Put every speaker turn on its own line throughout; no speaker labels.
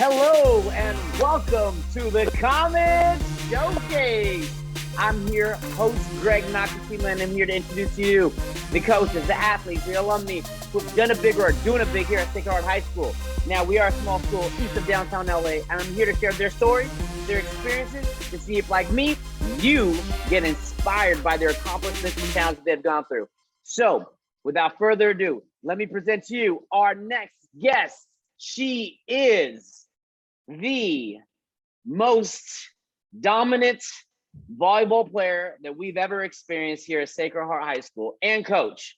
Hello and welcome to the Comets Showcase. I'm here, host Greg Nakashima, and I'm here to introduce you the coaches, the athletes, the alumni who've done it big or are doing it big here at Sacred Heart High School. Now, we are a small school east of downtown LA, and I'm here to share their stories, their experiences, to see if, like me, you get inspired by their accomplishments and challenges they've gone through. So, without further ado, let me present to you our next guest. She is the most dominant volleyball player that we've ever experienced here at Sacred Heart High School and coach.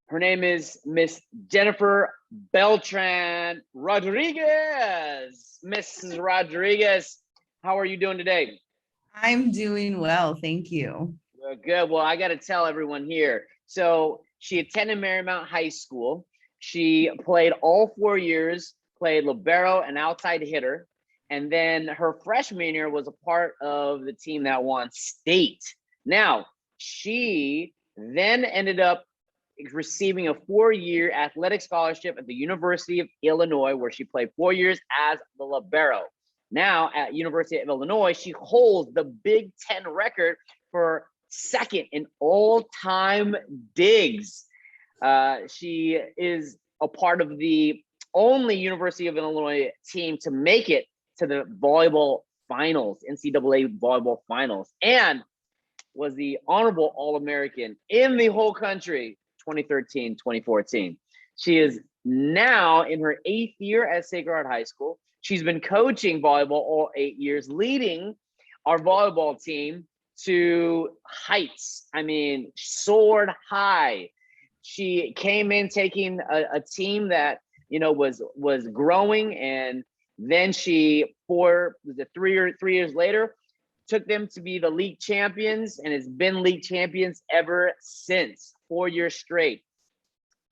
Her name is Miss Jennifer Beltran Rodriguez. Mrs. Rodriguez, how are you doing today?
I'm doing well, thank you.
Good. Well, I got to tell everyone here. So she attended Marymount High School. She played all 4 years, played libero and outside hitter. And then her freshman year was a part of the team that won state. Now, she then ended up receiving a 4-year athletic scholarship at the University of Illinois, where she played 4 years as the libero. Now, at University of Illinois, she holds the Big Ten record for second in all-time digs. She is a part of the only University of Illinois team to make it to the volleyball finals, NCAA volleyball finals, and was the honorable All-American in the whole country, 2013, 2014. She is now in her 8th year at Sacred Heart High School. She's been coaching volleyball all 8 years, leading our volleyball team to heights. I mean, soared high. She came in taking a team that, you know, was growing, and then she, 3 years later, took them to be the league champions and has been league champions ever since, 4 years straight,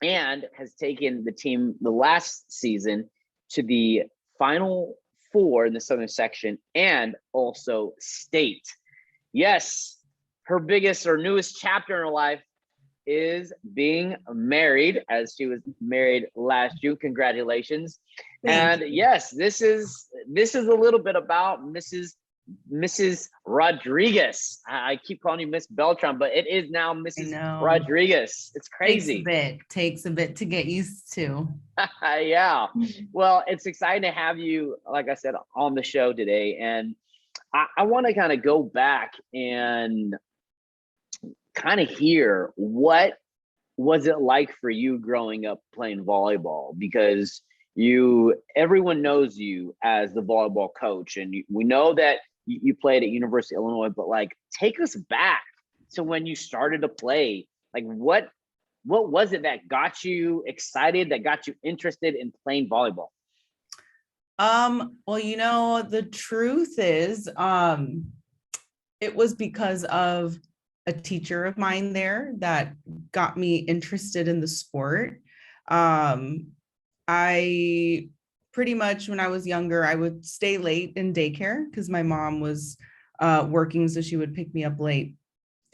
and has taken the team the last season to the Final Four in the Southern Section and also state. Yes, her biggest or newest chapter in her life is being married, as she was married last June. Congratulations.
Thank
And yes, this is a little bit about Mrs. Rodriguez. I keep calling you Miss Beltran, but it is now Mrs. Rodriguez. It's crazy.
Takes a bit to get used to.
Yeah. Well, it's exciting to have you, like I said, on the show today. And I want to kind of go back and kind of hear, what was it like for you growing up playing volleyball? Because everyone knows you as the volleyball coach, and we know that you played at University of Illinois, but like, take us back to when you started to play. Like, what was it that got you excited, that got you interested in playing volleyball?
Well, you know, the truth is, it was because of a teacher of mine there that got me interested in the sport. I pretty much, when I was younger, I would stay late in daycare because my mom was working, so she would pick me up late.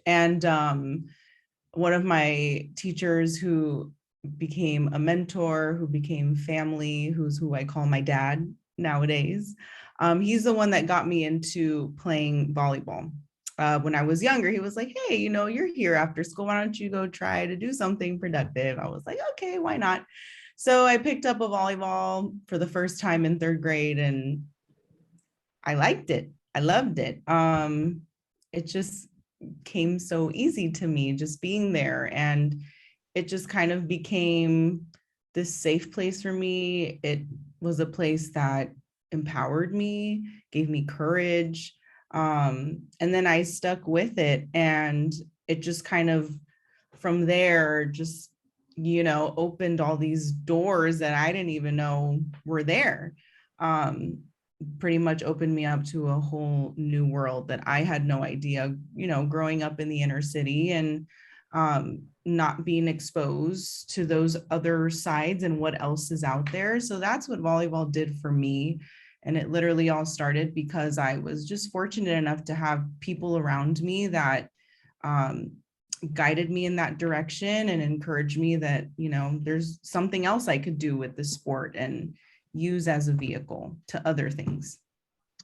And one of my teachers, who became a mentor, who became family, who I call my dad nowadays, he's the one that got me into playing volleyball. When I was younger, he was like, hey, you know, you're here after school. Why don't you go try to do something productive? I was like, okay, why not? So I picked up a volleyball for the first time in 3rd grade, and I liked it. I loved it. It just came so easy to me, just being there. And it just kind of became this safe place for me. It was a place that empowered me, gave me courage. And then I stuck with it, and it just kind of, from there, just, you know, opened all these doors that I didn't even know were there. Pretty much opened me up to a whole new world that I had no idea, you know, growing up in the inner city and not being exposed to those other sides and what else is out there. So that's what volleyball did for me. And it literally all started because I was just fortunate enough to have people around me that guided me in that direction and encouraged me that, you know, there's something else I could do with the sport. And use as a vehicle to other things.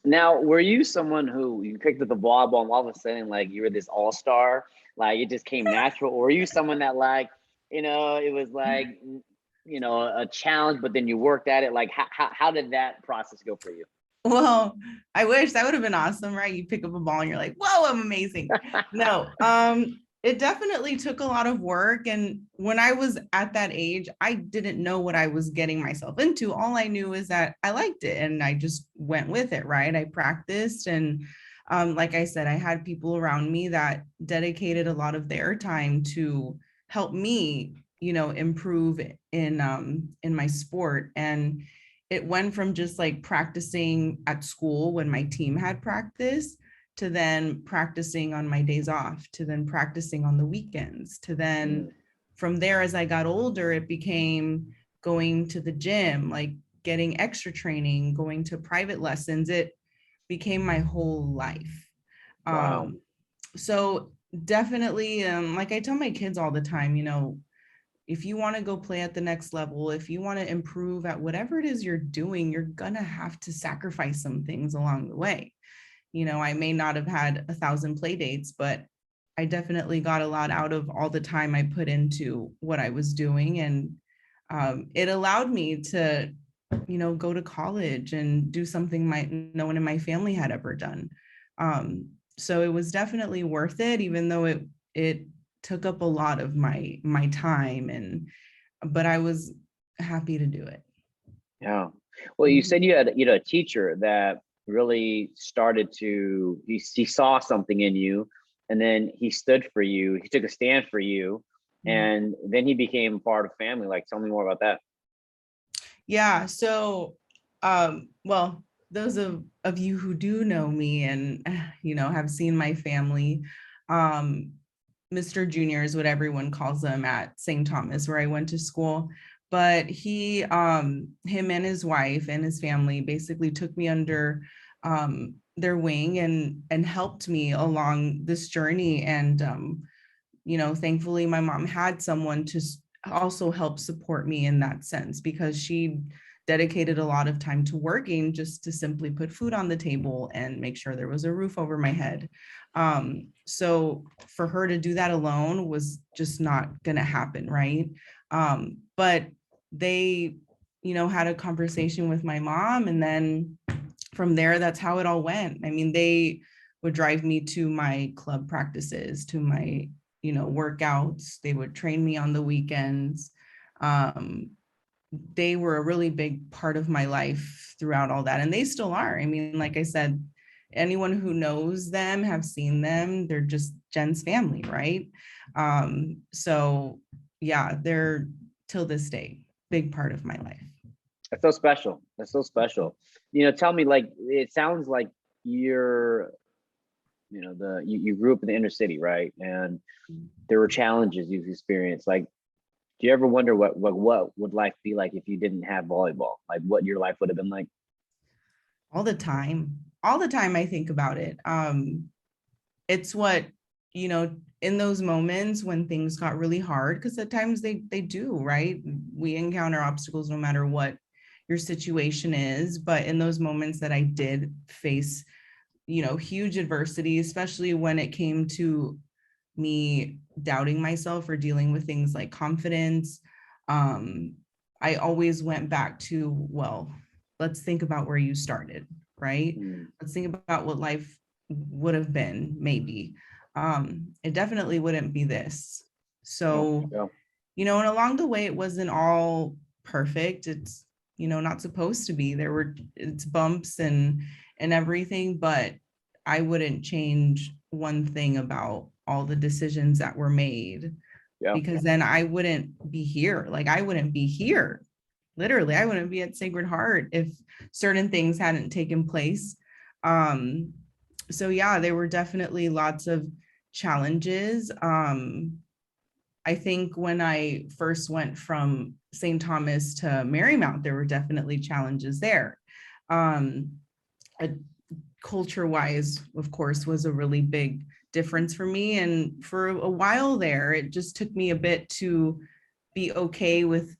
Now, were you someone who you picked up the volleyball and all of a sudden, like, you were this all-star, like it just came natural? Or were you someone that, like, it was like, a challenge, but then you worked at it? Like, how did that process go for you?
Well, I wish that would have been awesome, right? You pick up a ball and you're like, whoa, I'm amazing. No, it definitely took a lot of work. And when I was at that age, I didn't know what I was getting myself into. All I knew is that I liked it and I just went with it, right? I practiced and like I said, I had people around me that dedicated a lot of their time to help me, improve in my sport. And it went from just like practicing at school when my team had practice to then practicing on my days off, to then practicing on the weekends, to then from there, as I got older, it became going to the gym, like getting extra training, going to private lessons. It became my whole life.
Wow.
So definitely, like I tell my kids all the time, if you want to go play at the next level, if you want to improve at whatever it is you're doing, you're gonna have to sacrifice some things along the way. I may not have had 1,000 play dates, but I definitely got a lot out of all the time I put into what I was doing. And it allowed me to, go to college and do something no one in my family had ever done. So it was definitely worth it, even though it took up a lot of my time, but I was happy to do it.
Yeah. Well, you said you had, a teacher that really started to, he saw something in you, and then he stood for you. He took a stand for you, and then he became part of family. Like, tell me more about that.
Yeah. So, well, those of you who do know me and, have seen my family, Mr. Junior is what everyone calls him at St. Thomas, where I went to school. But him and his wife and his family basically took me under their wing and helped me along this journey. And, thankfully my mom had someone to also help support me in that sense, because she dedicated a lot of time to working just to simply put food on the table and make sure there was a roof over my head. So for her to do that alone was just not going to happen, right? But they, had a conversation with my mom, and then from there, that's how it all went. I mean, they would drive me to my club practices, to my, workouts. They would train me on the weekends. They were a really big part of my life throughout all that, and they still are. I mean, like I said, anyone who knows them, have seen them, they're just Jen's family, right? So yeah, they're till this day big part of my life.
That's so special. That's so special. Tell me, like, it sounds like you're, you grew up in the inner city, right? And there were challenges you've experienced. Like, do you ever wonder what would life be like if you didn't have volleyball? Like, what your life would have been like?
All the time. All the time I think about it. It's what, in those moments when things got really hard, because at times they do, right? We encounter obstacles no matter what your situation is. But in those moments that I did face, huge adversity, especially when it came to me doubting myself or dealing with things like confidence, I always went back to, well, let's think about where you started, right? Let's think about what life would have been, maybe. It definitely wouldn't be this. So, and along the way, it wasn't all perfect. It's, not supposed to be. It's bumps and everything, but I wouldn't change one thing about all the decisions that were made, because then I wouldn't be here. Like, I wouldn't be here. Literally, I wouldn't be at Sacred Heart if certain things hadn't taken place. So yeah, there were definitely lots of challenges. I think when I first went from St. Thomas to Marymount, there were definitely challenges there. Culture-wise, of course, was a really big difference for me. And for a while there, it just took me a bit to be okay with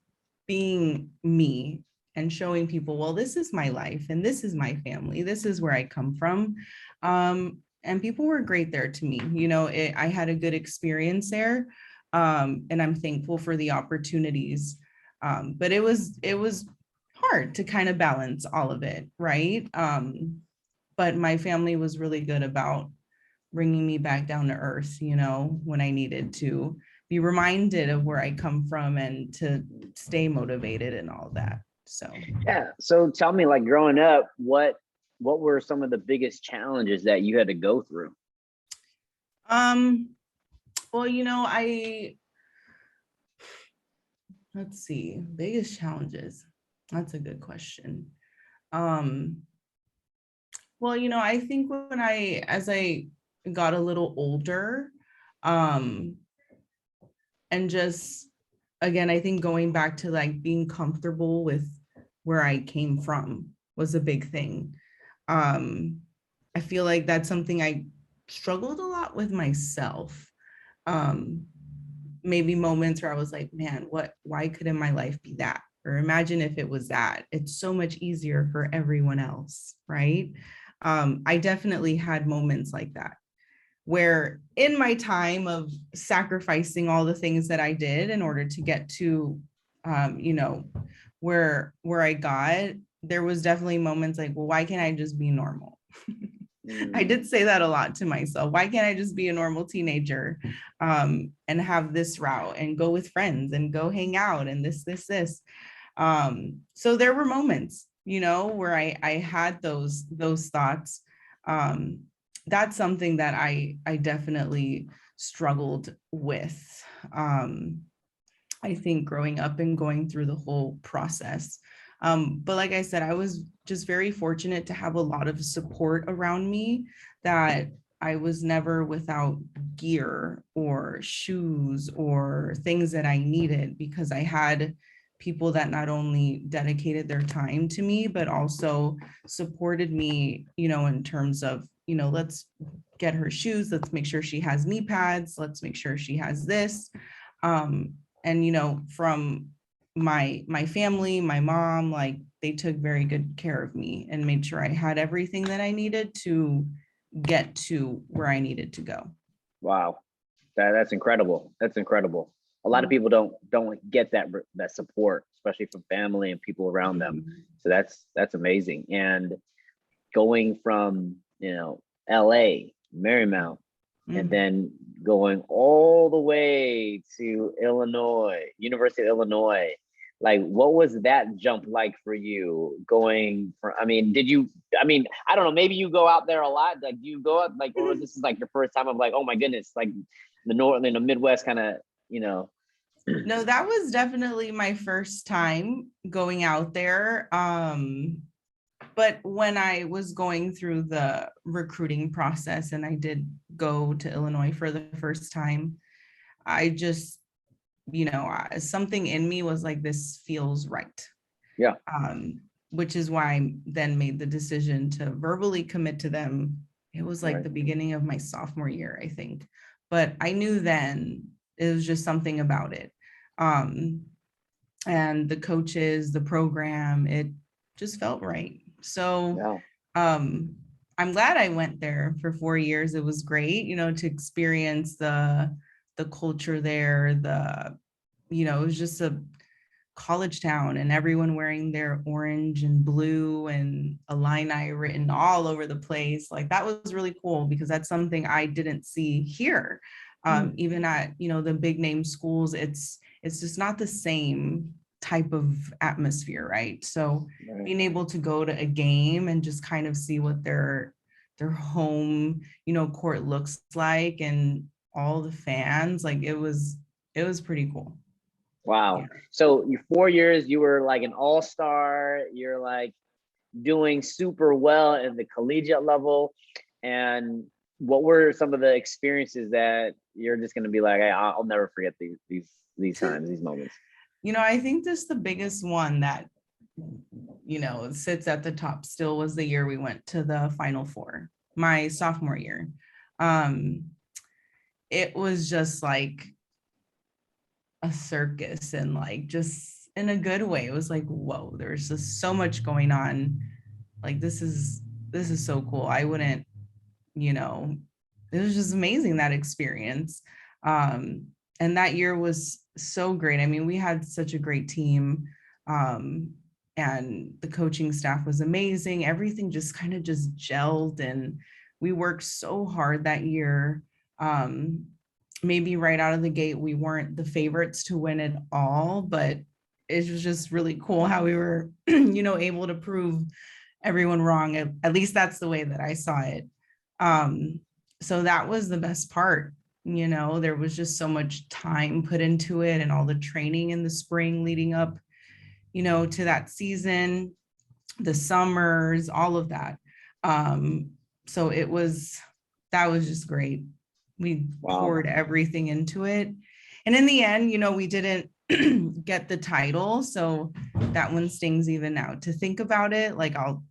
being me and showing people, well, this is my life and this is my family. This is where I come from. And people were great there to me. I had a good experience there. And I'm thankful for the opportunities. But it was hard to kind of balance all of it, right? But my family was really good about bringing me back down to earth, when I needed to be reminded of where I come from and to stay motivated and all that. So
yeah. So tell me, like growing up, what were some of the biggest challenges that you had to go through?
Well, let's see, biggest challenges. That's a good question. Well, I think as I got a little older, and just, again, I think going back to like being comfortable with where I came from was a big thing. I feel like that's something I struggled a lot with myself. Maybe moments where I was like, man, why couldn't my life be that? Or imagine if it was that. It's so much easier for everyone else, right? I definitely had moments like that, where in my time of sacrificing all the things that I did in order to get to, where I got, there was definitely moments like, well, why can't I just be normal? I did say that a lot to myself. Why can't I just be a normal teenager, and have this route and go with friends and go hang out and this. So there were moments, where I had those thoughts. That's something that I definitely struggled with. I think growing up and going through the whole process. But like I said, I was just very fortunate to have a lot of support around me, that I was never without gear or shoes or things that I needed, because I had people that not only dedicated their time to me, but also supported me, in terms of, let's get her shoes, let's make sure she has knee pads, let's make sure she has this. And from my family, my mom, like they took very good care of me and made sure I had everything that I needed to get to where I needed to go.
Wow, that's incredible. That's incredible. A lot of people don't get that support, especially from family and people around them. So that's amazing. And going from LA, Marymount, and then going all the way to Illinois, University of Illinois. Like, what was that jump like for you going from, I don't know, maybe you go out there a lot. Like, do you go out, like, or this is like your first time of like, oh my goodness, like the North and the Midwest kind of,
No, that was definitely my first time going out there. But when I was going through the recruiting process and I did go to Illinois for the first time, I just, something in me was like, this feels right.
Yeah.
Which is why I then made the decision to verbally commit to them. It was like the beginning of my sophomore year, I think. But I knew then it was just something about it. And the coaches, the program, it just felt right. So I'm glad I went there for 4 years. It was great, to experience the culture there. It was just a college town and everyone wearing their orange and blue and Illini written all over the place. Like that was really cool because that's something I didn't see here. Even at, the big name schools, it's just not the same type of atmosphere, right? So being able to go to a game and just kind of see what their home, court looks like and all the fans, like it was pretty cool.
Wow. Yeah. So your 4 years, you were like an all-star, you're like doing super well at the collegiate level. And what were some of the experiences that you're just going to be like, hey, I'll never forget these times, these moments?
I think this the biggest one that, sits at the top still was the year we went to the Final Four, my sophomore year. It was just like a circus and like just in a good way. It was like, whoa, there's just so much going on. Like, this is so cool. I wouldn't, you know, it was just amazing, that experience. And that year was so great. I mean, we had such a great team. And the coaching staff was amazing. Everything just kind of just gelled, and we worked so hard that year. Maybe right out of the gate, we weren't the favorites to win it all, but it was just really cool how we were, able to prove everyone wrong. At least that's the way that I saw it. So that was the best part. There was just so much time put into it, and all the training in the spring leading up, to that season, the summers, all of that. So that was just great. We poured everything into it. And in the end, we didn't get the title. So that one stings even now to think about it. Like, I'll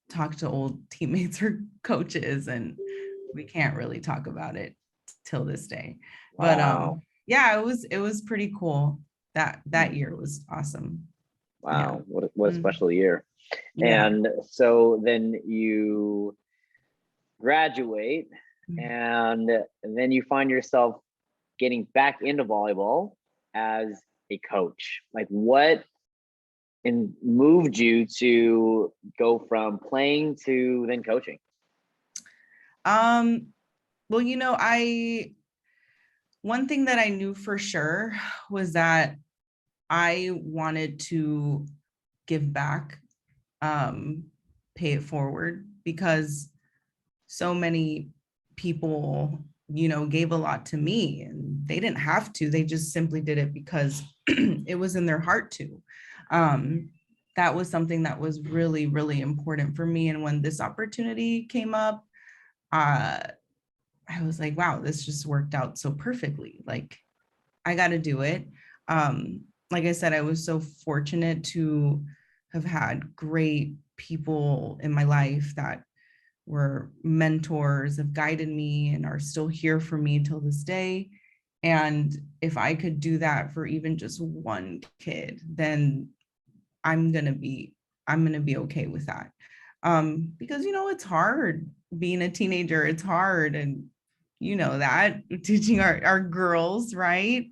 talk to old teammates or coaches, and we can't really talk about it till this day. But yeah, it was pretty cool. That year was awesome.
Wow, yeah. What a special year.
Yeah.
And so then you graduate, and then you find yourself getting back into volleyball as a coach. Like, what moved you to go from playing to then coaching?
Well, one thing that I knew for sure was that I wanted to give back, pay it forward, because so many people, gave a lot to me, and they didn't have to. They just simply did it because it was in their heart to. That was something that was really, really important for me. And when this opportunity came up, I was like, wow, this just worked out so perfectly. Like, I got to do it. Like I said, I was so fortunate to have had great people in my life that were mentors, have guided me, and are still here for me till this day. And if I could do that for even just one kid, then I'm gonna be okay with that. Because it's hard being a teenager. It's hard, and that teaching our girls, right?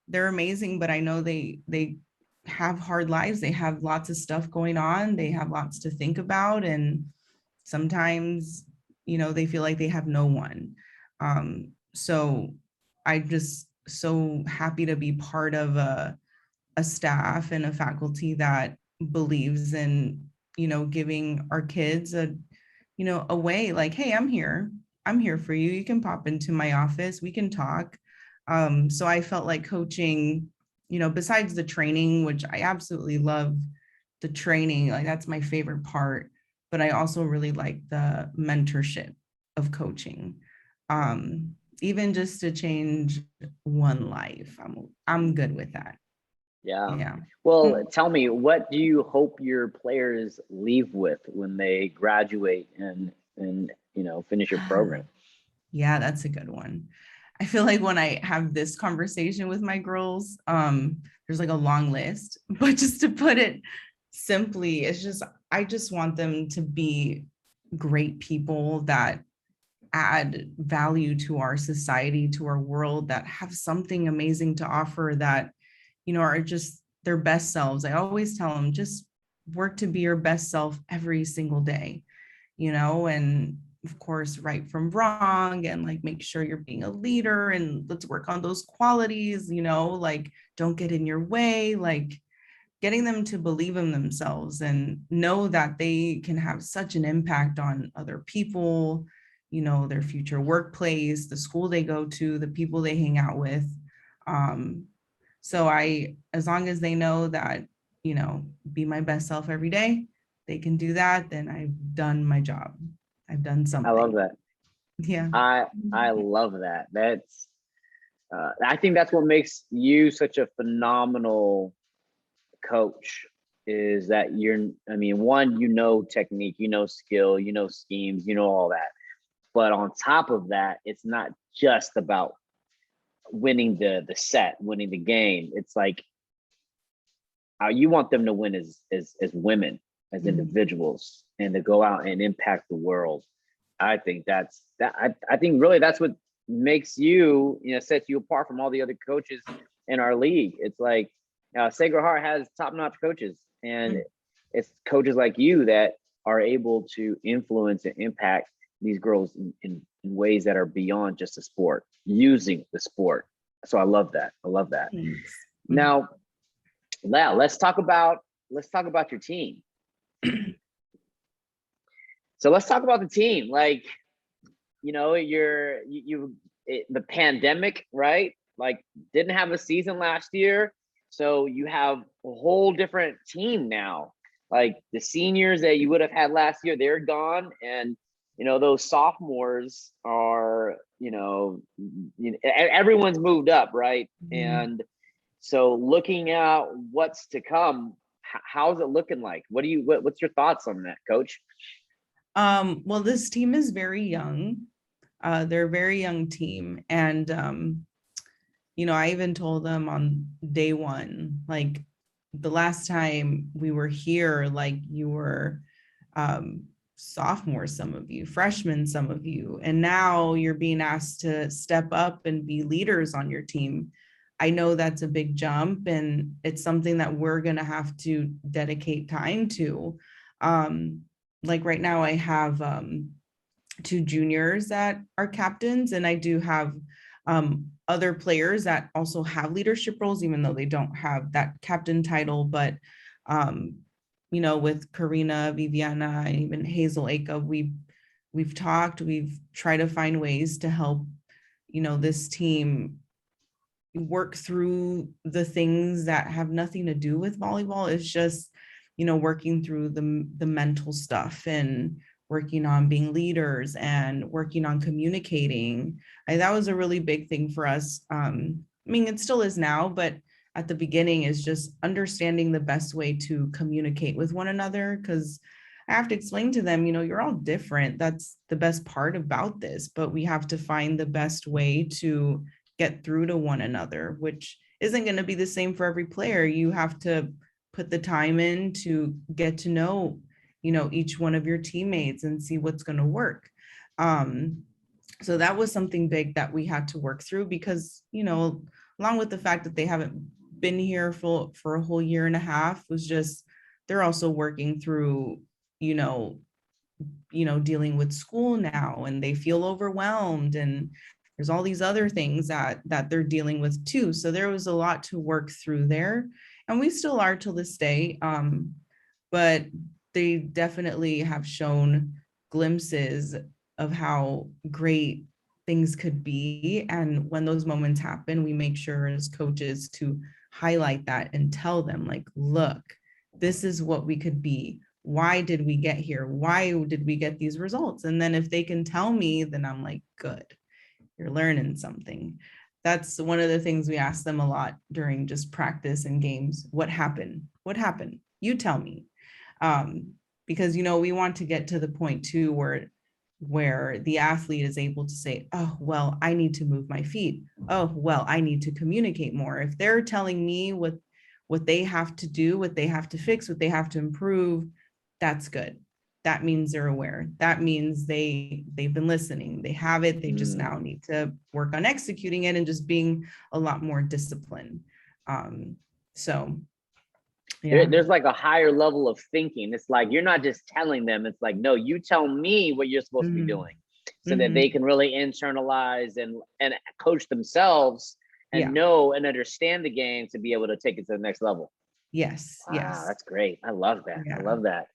They're amazing, but I know they have hard lives. They have lots of stuff going on. They have lots to think about, and sometimes they feel like they have no one. So I'm just so happy to be part of a staff and a faculty that believes in giving our kids a way, like, hey, I'm here for you. You can pop into my office, we can talk. So I felt like coaching, besides the training, which I absolutely love the training, like that's my favorite part, but I also really like the mentorship of coaching. Even just to change one life, I'm good with that.
Yeah. Well, tell me, what do you hope your players leave with when they graduate and finish your program?
Yeah, that's a good one. I feel like when I have this conversation with my girls, there's like a long list, but just to put it simply, I just want them to be great people that add value to our society, to our world, that have something amazing to offer, that are just their best selves. I always tell them, just work to be your best self every single day, and of course, right from wrong, and like make sure you're being a leader, and let's work on those qualities, like don't get in your way, like getting them to believe in themselves and know that they can have such an impact on other people, their future workplace, the school they go to, the people they hang out with. So as long as they know that, be my best self every day, they can do that, then I've done my job. I've done something.
I love that.
Yeah.
I love that. That's, I think that's what makes you such a phenomenal coach, is that one, technique, skill, schemes, all that. But on top of that, it's not just about winning the set, winning the game. It's like you want them to win as women, as
Mhm.
individuals, and to go out and impact the world. I think I think really that's what makes you, sets you apart from all the other coaches in our league. It's like Sacred Heart has top-notch coaches, and it's coaches like you that are able to influence and impact these girls in ways that are beyond just a sport, using the sport. So I love that. I love that.
Thanks.
Now, let's talk about your team. So let's talk about the team. Like, the pandemic, right? Like, didn't have a season last year, so you have a whole different team now. Like, the seniors that you would have had last year, they're gone, and those sophomores are, everyone's moved up, right? And so looking at what's to come, how's it looking like? What's your thoughts on that, Coach?
Well, this team is very young. They're a very young team. And, I even told them on day one, like, the last time we were here, like, you were sophomores, some of you, freshmen, some of you, and now you're being asked to step up and be leaders on your team. I know that's a big jump, and it's something that we're going to have to dedicate time to. Like right now, I have two juniors that are captains, and I do have other players that also have leadership roles, even though they don't have that captain title. But with Karina, Viviana, and even Hazel Aka, we've talked, we've tried to find ways to help, this team work through the things that have nothing to do with volleyball. It's just, working through the mental stuff and working on being leaders and working on communicating. That was a really big thing for us. It still is now, but at the beginning is just understanding the best way to communicate with one another, because I have to explain to them, you're all different. That's the best part about this, but we have to find the best way to get through to one another, which isn't going to be the same for every player. You have to put the time in to get to know, each one of your teammates and see what's going to work. So that was something big that we had to work through, because, along with the fact that they haven't been here for a whole year and a half, was just, they're also working through, dealing with school now, and they feel overwhelmed, and there's all these other things that they're dealing with too. So there was a lot to work through there, and we still are till this day. But they definitely have shown glimpses of how great things could be. And when those moments happen, we make sure as coaches to highlight that and tell them, like, look, this is what we could be. Why did we get here? Why did we get these results? And then if they can tell me, then I'm like, good, you're learning something. That's one of the things we ask them a lot during just practice and games. What happened? What happened? You tell me. Because, we want to get to the point too, where the athlete is able to say, oh, well, I need to move my feet. Oh, well, I need to communicate more. If they're telling me what they have to do, what they have to fix, what they have to improve, that's good. That means they're aware. That means they've been listening. They have it. They just now need to work on executing it and just being a lot more disciplined. So yeah.
There's like a higher level of thinking. It's like, you're not just telling them, it's like, no, you tell me what you're supposed to be doing, so that they can really internalize and coach themselves and know and understand the game to be able to take it to the next level.
Yes.
Wow,
Yes.
that's great. I love that.
Yeah.
I love that.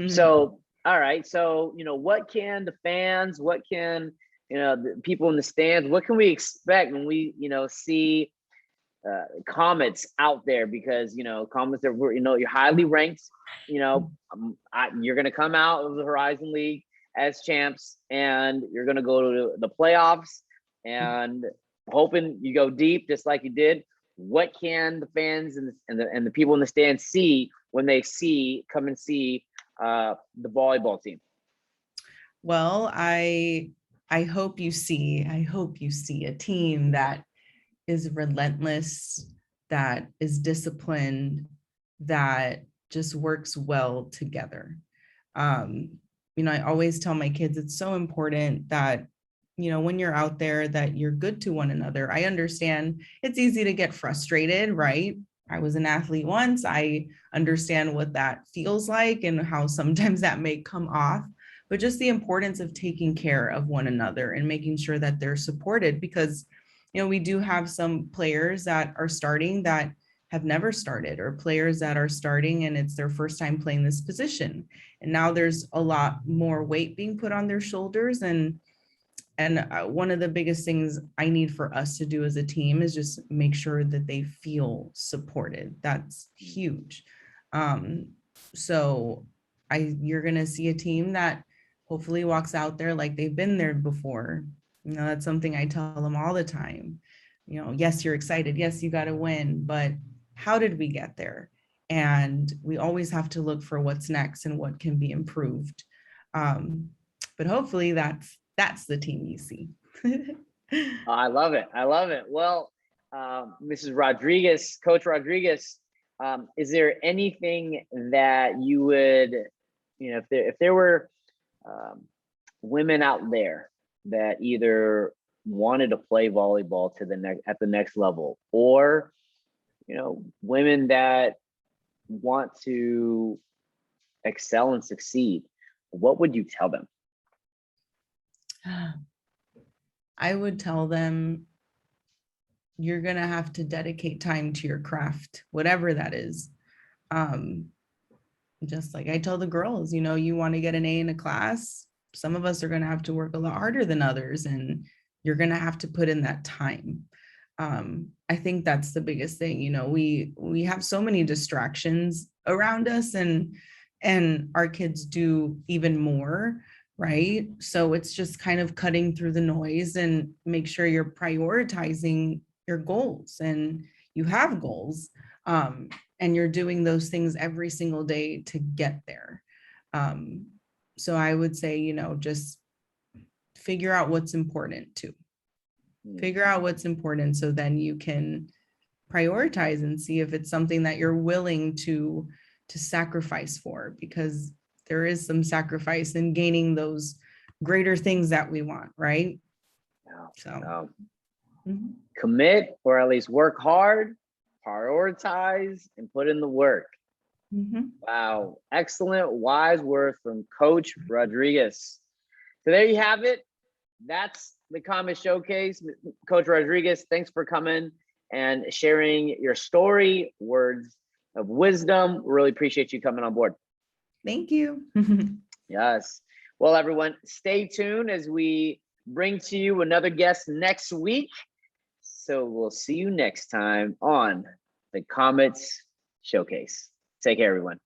So, all right. So, what can the fans, what can, the people in the stands, what can we expect when we, see Comets out there? Because, Comets are, you're highly ranked, you're going to come out of the Horizon League as champs, and you're going to go to the playoffs, and hoping you go deep just like you did. What can the fans and the people in the stands see when they come and see the volleyball team?
Well, I hope you see a team that is relentless, that is disciplined, that just works well together. I always tell my kids it's so important that, when you're out there, that you're good to one another. I understand it's easy to get frustrated, right? I was an athlete once. I understand what that feels like and how sometimes that may come off, but just the importance of taking care of one another and making sure that they're supported, because, we do have some players that are starting that have never started, or players that are starting and it's their first time playing this position. And now there's a lot more weight being put on their shoulders. And one of the biggest things I need for us to do as a team is just make sure that they feel supported. That's huge. So you're going to see a team that hopefully walks out there like they've been there before. That's something I tell them all the time. Yes, you're excited. Yes, you got to win, but how did we get there? And we always have to look for what's next and what can be improved. But hopefully that's the team you see.
I love it. I love it. Well, Mrs. Rodriguez, Coach Rodriguez, is there anything that you would, if there were women out there that either wanted to play volleyball at the next level, or women that want to excel and succeed, what would you tell them?
I would tell them you're going to have to dedicate time to your craft, whatever that is. Just like I tell the girls, you want to get an A in a class, some of us are going to have to work a lot harder than others, and you're going to have to put in that time. I think that's the biggest thing. We have so many distractions around us, and our kids do even more, right? So it's just kind of cutting through the noise and make sure you're prioritizing your goals, and you have goals, and you're doing those things every single day to get there. So I would say, just figure out what's important too. Figure out what's important, so then you can prioritize and see if it's something that you're willing to sacrifice for, because there is some sacrifice in gaining those greater things that we want, right? So
commit, or at least work hard, prioritize, and put in the work. Wow, excellent wise words from Coach Rodriguez. So there you have it. That's the Comets Showcase. Coach Rodriguez, thanks for coming and sharing your story, words of wisdom. Really appreciate you coming on board.
Thank you.
Yes. Well, everyone, stay tuned as we bring to you another guest next week. So we'll see you next time on the Comets Showcase. Take care, everyone.